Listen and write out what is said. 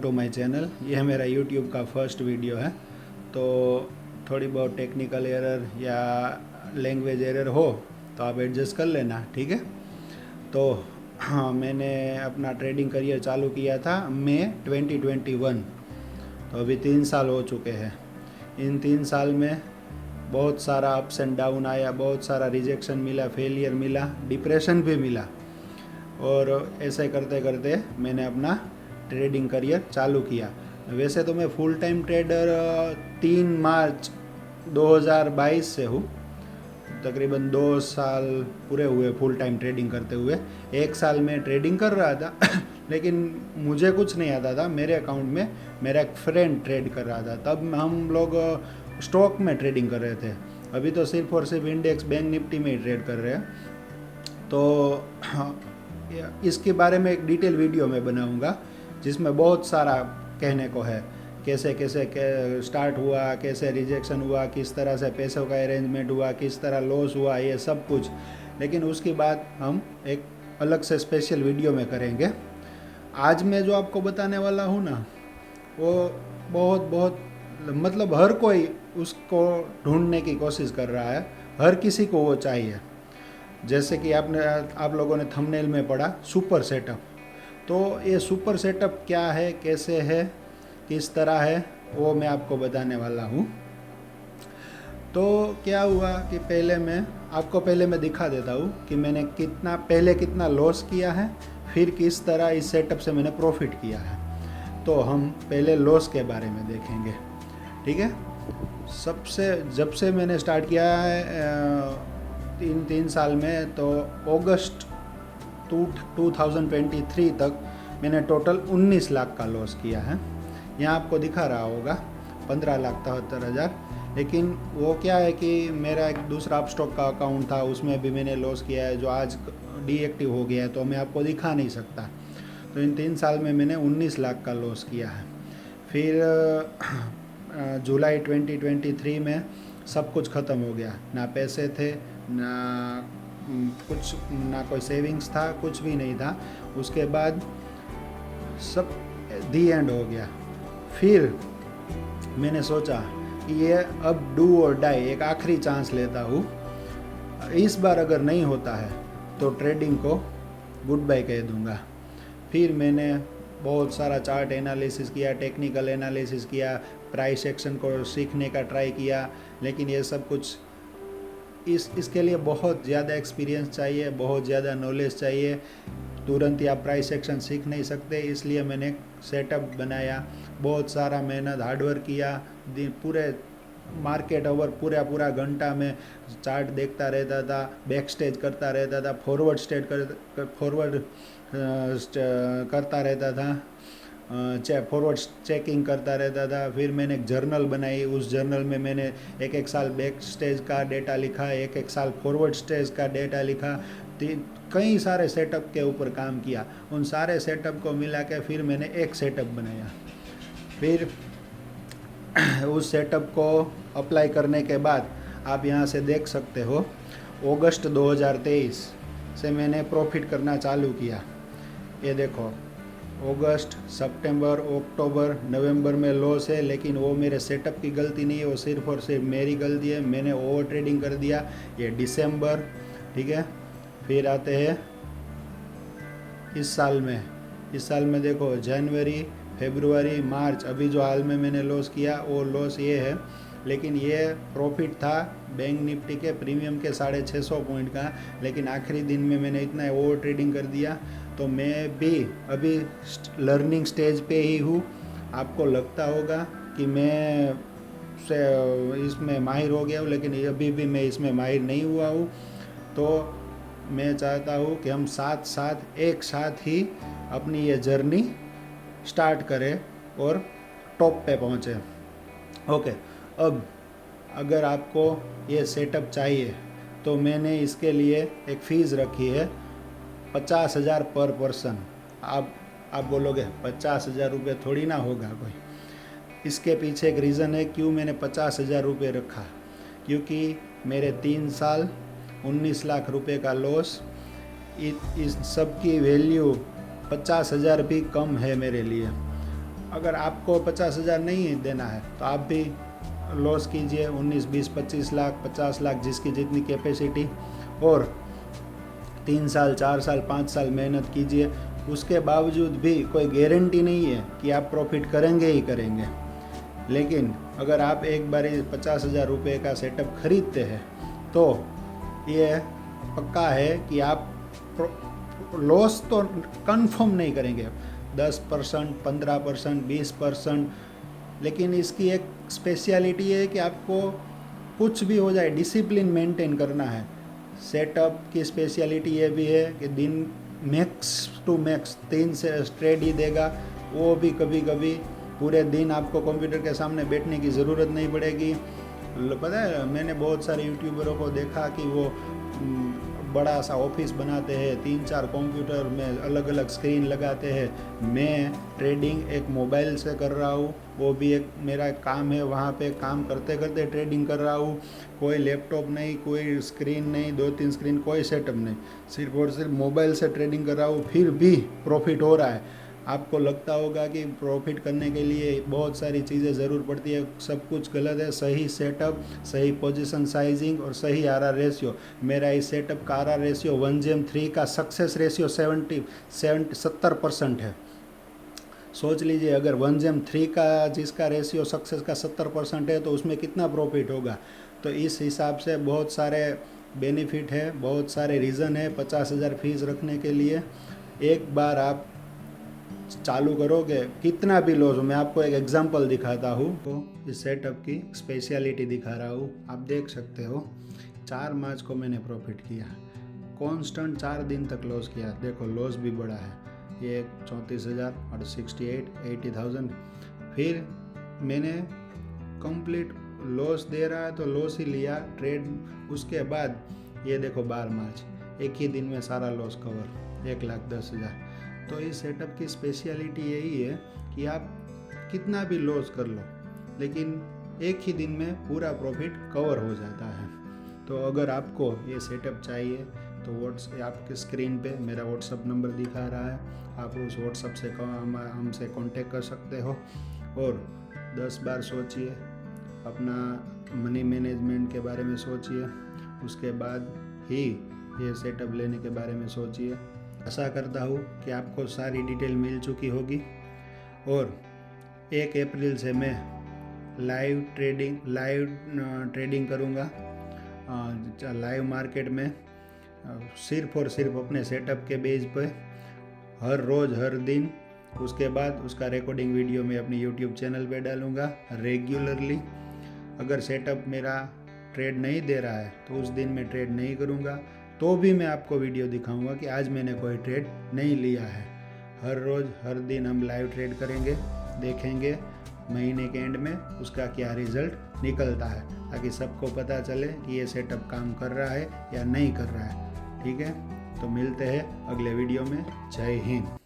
To my channel. यह मेरा YouTube का फर्स्ट वीडियो है, तो थोड़ी बहुत टेक्निकल एरर या लैंग्वेज एरर हो तो आप एडजस्ट कर लेना, ठीक है। तो हाँ, मैंने अपना ट्रेडिंग करियर चालू किया था मई 2021, तो अभी 3 साल हो चुके हैं। इन 3 साल में बहुत सारा अप्स एंड डाउन आया, बहुत सारा रिजेक्शन मिला, फेलियर मिला, डिप्रेशन भी मिला, और ऐसे करते करते मैंने अपना ट्रेडिंग करियर चालू किया। वैसे तो मैं फुल टाइम ट्रेडर 3 मार्च 2022 से हूँ। तकरीबन 2 साल पूरे हुए फुल टाइम ट्रेडिंग करते हुए। 1 साल में ट्रेडिंग कर रहा था लेकिन मुझे कुछ नहीं आता था। मेरे अकाउंट में मेरा एक फ्रेंड ट्रेड कर रहा था, तब हम लोग स्टॉक में ट्रेडिंग कर रहे थे। अभी तो सिर्फ और सिर्फ इंडेक्स बैंक निफ्टी में ही ट्रेड कर रहे हैं। तो इसके बारे में एक डिटेल वीडियो मैं बनाऊंगा जिसमें बहुत सारा कहने को है, कैसे कैसे स्टार्ट हुआ, कैसे रिजेक्शन हुआ, किस तरह से पैसों का अरेंजमेंट हुआ, किस तरह लॉस हुआ, ये सब कुछ। लेकिन उसकी बात हम एक अलग से स्पेशल वीडियो में करेंगे। आज मैं जो आपको बताने वाला हूँ ना, वो बहुत बहुत मतलब हर कोई उसको ढूंढने की कोशिश कर रहा है, हर किसी को वो चाहिए। जैसे कि आप लोगों ने थंबनेल में पढ़ा सुपर सेटअप। तो ये सुपर सेटअप क्या है, कैसे है, किस तरह है, वो मैं आपको बताने वाला हूँ। तो क्या हुआ कि पहले मैं दिखा देता हूँ कि मैंने कितना लॉस किया है, फिर किस तरह इस सेटअप से मैंने प्रॉफिट किया है। तो हम पहले लॉस के बारे में देखेंगे, ठीक है। जब से मैंने स्टार्ट किया है 3 साल में, तो अगस्त 2023 तक मैंने टोटल 19 लाख का लॉस किया है। यहाँ आपको दिखा रहा होगा 15,73,000। लेकिन वो क्या है कि मेरा एक दूसरा अपस्टॉक का अकाउंट था, उसमें भी मैंने लॉस किया है, जो आज डीएक्टिव हो गया है, तो मैं आपको दिखा नहीं सकता। तो इन 3 साल में मैंने 19 लाख का लॉस किया है। फिर जुलाई 2023 में सब कुछ ख़त्म हो गया। ना पैसे थे, ना कोई सेविंग्स था, कुछ भी नहीं था। उसके बाद सब दी एंड हो गया। फिर मैंने सोचा कि ये अब डू और डाई, एक आखिरी चांस लेता हूँ। इस बार अगर नहीं होता है तो ट्रेडिंग को गुड बाय कह दूँगा। फिर मैंने बहुत सारा चार्ट एनालिसिस किया, टेक्निकल एनालिसिस किया, प्राइस एक्शन को सीखने का ट्राई किया। लेकिन ये सब कुछ इसके लिए बहुत ज़्यादा एक्सपीरियंस चाहिए, बहुत ज़्यादा नॉलेज चाहिए। तुरंत ही आप प्राइस एक्शन सीख नहीं सकते, इसलिए मैंने सेटअप बनाया, बहुत सारा मेहनत हार्डवर्क किया। पूरे मार्केट ओवर पूरा घंटा में चार्ट देखता रहता था, बैक स्टेज करता रहता था, फॉरवर्ड करता रहता था, फॉरवर्ड चेकिंग करता रहता था। फिर मैंने एक जर्नल बनाई, उस जर्नल में मैंने एक साल बैक स्टेज का डेटा लिखा, एक साल फॉरवर्ड स्टेज का डेटा लिखा। कई सारे सेटअप के ऊपर काम किया। उन सारे सेटअप को मिला के फिर मैंने एक सेटअप बनाया। फिर उस सेटअप को अप्लाई करने के बाद आप यहाँ से देख सकते हो, अगस्त 2023 से मैंने प्रॉफिट करना चालू किया। ये देखो, अगस्त, सितंबर, अक्टूबर, नवंबर में लॉस है, लेकिन वो मेरे सेटअप की गलती नहीं है, वो सिर्फ और सिर्फ मेरी गलती है। मैंने ओवर ट्रेडिंग कर दिया। ये दिसंबर, ठीक है। फिर आते हैं इस साल में देखो, जनवरी, फरवरी, मार्च, अभी जो हाल में मैंने लॉस किया वो लॉस ये है। लेकिन ये प्रॉफिट था बैंक निफ्टी के प्रीमियम के 650 पॉइंट का। लेकिन आखिरी दिन में मैंने इतना ओवर ट्रेडिंग कर दिया। तो मैं भी अभी लर्निंग स्टेज पे ही हूँ। आपको लगता होगा कि मैं इसमें माहिर हो गया हूँ, लेकिन अभी भी मैं इसमें माहिर नहीं हुआ हूँ। तो मैं चाहता हूँ कि हम एक साथ ही अपनी ये जर्नी स्टार्ट करें और टॉप पे पहुँचे। ओके, अब अगर आपको ये सेटअप चाहिए तो मैंने इसके लिए एक फ़ीस रखी है 50,000 पर पर्सन। आप बोलोगे 50,000 रुपये थोड़ी ना होगा कोई। इसके पीछे एक रीज़न है क्यों मैंने 50,000 रुपये रखा। क्योंकि मेरे 3 साल 19 लाख रुपए का लॉस, इस सब की वैल्यू 50,000 भी कम है मेरे लिए। अगर आपको 50,000 नहीं देना है तो आप भी लॉस कीजिए 19, 20, 25 लाख, 50 लाख, जिसकी जितनी कैपेसिटी, और 3 साल, 4 साल, 5 साल मेहनत कीजिए। उसके बावजूद भी कोई गारंटी नहीं है कि आप प्रॉफिट करेंगे ही करेंगे। लेकिन अगर आप एक बार 50,000 रुपये का सेटअप खरीदते हैं तो ये पक्का है कि आप लॉस तो कंफर्म नहीं करेंगे, 10%, 15%, 20%। लेकिन इसकी एक स्पेशलिटी है कि आपको कुछ भी हो जाए डिसिप्लिन मेंटेन करना है। सेटअप की स्पेशलिटी ये भी है कि दिन मैक्स टू मैक्स 3 से ट्रेड ही देगा, वो भी कभी कभी पूरे दिन आपको कंप्यूटर के सामने बैठने की ज़रूरत नहीं पड़ेगी। पता है, मैंने बहुत सारे यूट्यूबरों को देखा कि वो बड़ा सा ऑफिस बनाते हैं, 3-4 कंप्यूटर में अलग अलग स्क्रीन लगाते हैं। मैं ट्रेडिंग एक मोबाइल से कर रहा हूँ, वो भी एक मेरा काम है, वहाँ पे काम करते करते ट्रेडिंग कर रहा हूँ। कोई लैपटॉप नहीं, कोई स्क्रीन नहीं, 2-3 स्क्रीन, कोई सेटअप नहीं, सिर्फ और सिर्फ मोबाइल से ट्रेडिंग कर रहा हूँ, फिर भी प्रॉफिट हो रहा है। आपको लगता होगा कि प्रॉफिट करने के लिए बहुत सारी चीज़ें ज़रूर पड़ती है, सब कुछ गलत है। सही सेटअप, सही पोजीशन साइजिंग और सही RR रेशियो। मेरा इस सेटअप का RR रेशियो 1:3 का सक्सेस रेशियो 70% है। सोच लीजिए, अगर 1:3 का जिसका रेशियो सक्सेस का 70% है तो उसमें कितना प्रॉफिट होगा। तो इस हिसाब से बहुत सारे बेनिफिट है, बहुत सारे रीज़न है 50,000 फीस रखने के लिए। एक बार आप चालू करोगे, कितना भी लॉस हो, मैं आपको एक एग्जांपल दिखाता हूँ। तो इस सेटअप की स्पेशलिटी दिखा रहा हूँ, आप देख सकते हो। 4 मार्च को मैंने प्रॉफिट किया, कांस्टेंट 4 दिन तक लॉस किया। देखो लॉस भी बड़ा है, ये 34,000 और 80,000। फिर मैंने कंप्लीट लॉस दे रहा है तो लॉस ही लिया ट्रेड। उसके बाद ये देखो 12 मार्च, एक ही दिन में सारा लॉस कवर, 1,10,000। तो इस सेटअप की स्पेशलिटी यही है कि आप कितना भी लॉस कर लो, लेकिन एक ही दिन में पूरा प्रॉफिट कवर हो जाता है। तो अगर आपको ये सेटअप चाहिए तो आपके स्क्रीन पे मेरा व्हाट्सअप नंबर दिखा रहा है, आप उस व्हाट्सअप से हमसे कांटेक्ट कर सकते हो। और 10 बार सोचिए, अपना मनी मैनेजमेंट के बारे में सोचिए, उसके बाद ही ये सेटअप लेने के बारे में सोचिए। आशा करता हूँ कि आपको सारी डिटेल मिल चुकी होगी। और 1 अप्रैल से मैं लाइव ट्रेडिंग करूँगा लाइव मार्केट में, सिर्फ और सिर्फ अपने सेटअप के बेस पे, हर रोज़ हर दिन। उसके बाद उसका रिकॉर्डिंग वीडियो मैं अपनी यूट्यूब चैनल पे डालूँगा रेगुलरली। अगर सेटअप मेरा ट्रेड नहीं दे रहा है तो उस दिन मैं ट्रेड नहीं करूँगा, तो भी मैं आपको वीडियो दिखाऊंगा कि आज मैंने कोई ट्रेड नहीं लिया है। हर रोज़ हर दिन हम लाइव ट्रेड करेंगे, देखेंगे महीने के एंड में उसका क्या रिज़ल्ट निकलता है, ताकि सबको पता चले कि ये सेटअप काम कर रहा है या नहीं कर रहा है। ठीक है, तो मिलते हैं अगले वीडियो में। जय हिंद।